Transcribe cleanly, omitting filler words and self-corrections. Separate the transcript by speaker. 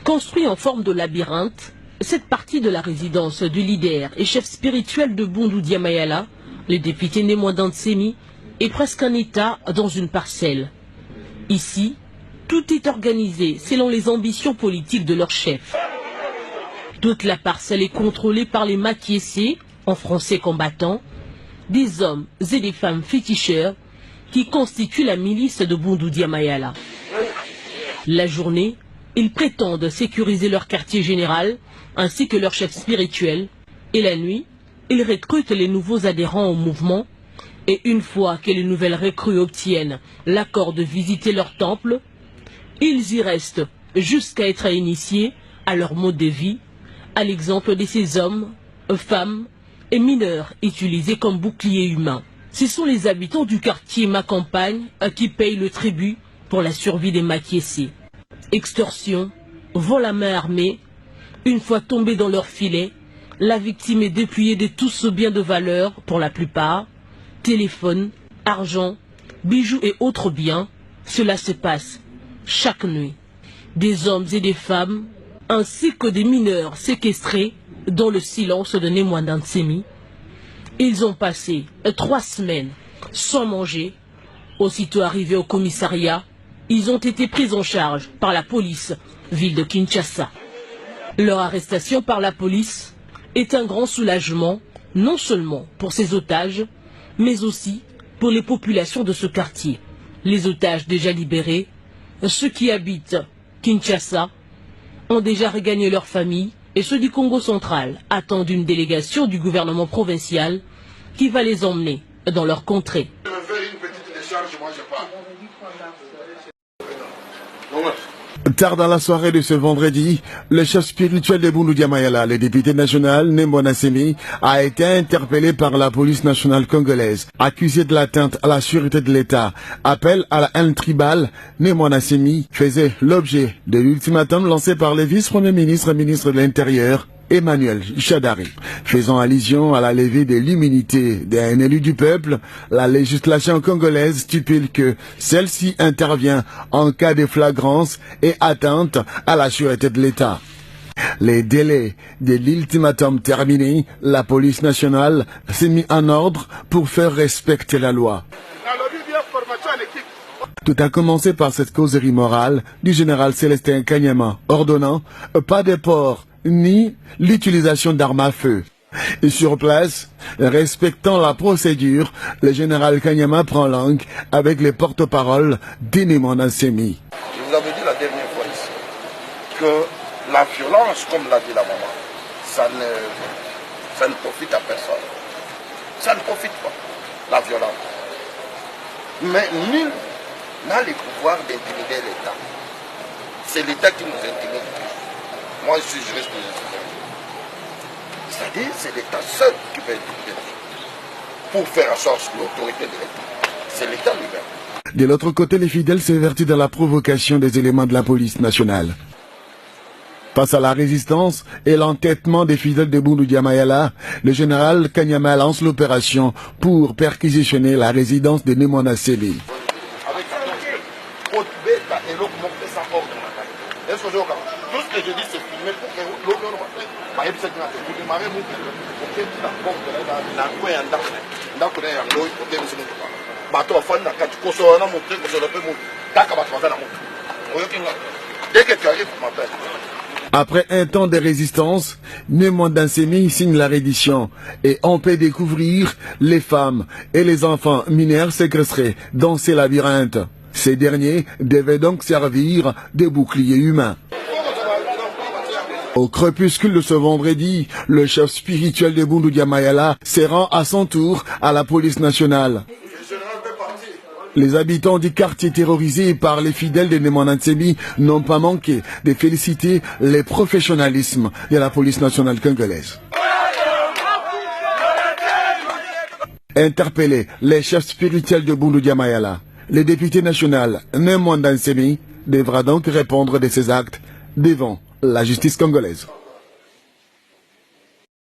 Speaker 1: Construit en forme de labyrinthe, cette partie de la résidence du leader et chef spirituel de Boundou Dia Mayala, le député Némoidan Ntsemi, est presque un état dans une parcelle. Ici, tout est organisé selon les ambitions politiques de leur chef. Toute la parcelle est contrôlée par les makiessés, en français combattants, des hommes et des femmes féticheurs qui constituent la milice de Boundou Dia Mayala. La journée, ils prétendent sécuriser leur quartier général ainsi que leur chef spirituel, et la nuit, ils recrutent les nouveaux adhérents au mouvement, et une fois que les nouvelles recrues obtiennent l'accord de visiter leur temple, ils y restent jusqu'à être initiés à leur mode de vie, à l'exemple de ces hommes, femmes et mineurs utilisés comme boucliers humains. Ce sont les habitants du quartier Ma Campagne qui payent le tribut pour la survie des makiessés. Extorsion, vol à main armée, une fois tombée dans leur filet, la victime est dépouillée de tout ce bien de valeur pour la plupart, téléphone, argent, bijoux et autres biens. Cela se passe chaque nuit. Des hommes et des femmes, ainsi que des mineurs séquestrés dans le silence de Némoidan Ntsemi. Ils ont passé 3 semaines sans manger. Aussitôt arrivés au commissariat, ils ont été pris en charge par la police, ville de Kinshasa. Leur arrestation par la police est un grand soulagement, non seulement pour ces otages, mais aussi pour les populations de ce quartier. Les otages déjà libérés, ceux qui habitent Kinshasa, ont déjà regagné leur famille, et ceux du Congo central attendent une délégation du gouvernement provincial qui va les emmener dans leur contrée.
Speaker 2: Tard dans la soirée de ce vendredi, le chef spirituel de Boundou Dia Mayala, le député national Némoidan Ntsemi, a été interpellé par la police nationale congolaise, accusé de l'atteinte à la sûreté de l'État. Appel à la haine tribale, Némoidan Ntsemi faisait l'objet de l'ultimatum lancé par le vice-premier ministre de l'Intérieur, Emmanuel Shadari. Faisant allusion à la levée de l'immunité d'un élu du peuple, la législation congolaise stipule que celle-ci intervient en cas de flagrance et atteinte à la sûreté de l'État. Les délais de l'ultimatum terminés, la police nationale s'est mise en ordre pour faire respecter la loi. Tout a commencé par cette causerie morale du général Célestin Kanyama, ordonnant pas de port ni l'utilisation d'armes à feu. Et sur place, respectant la procédure, le général Kanyama prend langue avec les porte-paroles d'Némoidan Ntsemi.
Speaker 3: Je vous avais dit la dernière fois ici que la violence, comme l'a dit la maman, ça ne profite à personne. Ça ne profite pas, la violence. Mais nul n'a le pouvoir d'intimider l'État. C'est l'État qui nous intimide. Moi, je suis juriste de justice. C'est-à-dire, c'est l'État seul qui peut intimider pour faire en sorte l'autorité de l'État. C'est l'État lui-même.
Speaker 2: De l'autre côté, les fidèles s'évertuent dans la provocation des éléments de la police nationale. Face à la résistance et l'entêtement des fidèles de Boundou Dia Mayala, le général Kanyama lance l'opération pour perquisitionner la résidence de Némoidan Ntsemi.
Speaker 3: Tout ce que je dis, c'est filmé pour que l'autre dès que tu arrives, tu m'appelles.
Speaker 2: Après un temps de résistance, Némoidan Ntsemi signe la reddition et on peut découvrir les femmes et les enfants mineurs séquestrés dans ces labyrinthes. Ces derniers devaient donc servir de boucliers humains. Au crépuscule de ce vendredi, le chef spirituel de Boundou Dia Mayala se rend à son tour à la police nationale. Les habitants du quartier terrorisé par les fidèles de Némoidan Ntsemi n'ont pas manqué de féliciter le professionnalisme de la police nationale congolaise. Interpellé, les chefs spirituels de Boundou Dia Mayala, le député national Némoidan Ntsemi devra donc répondre de ses actes devant la justice congolaise.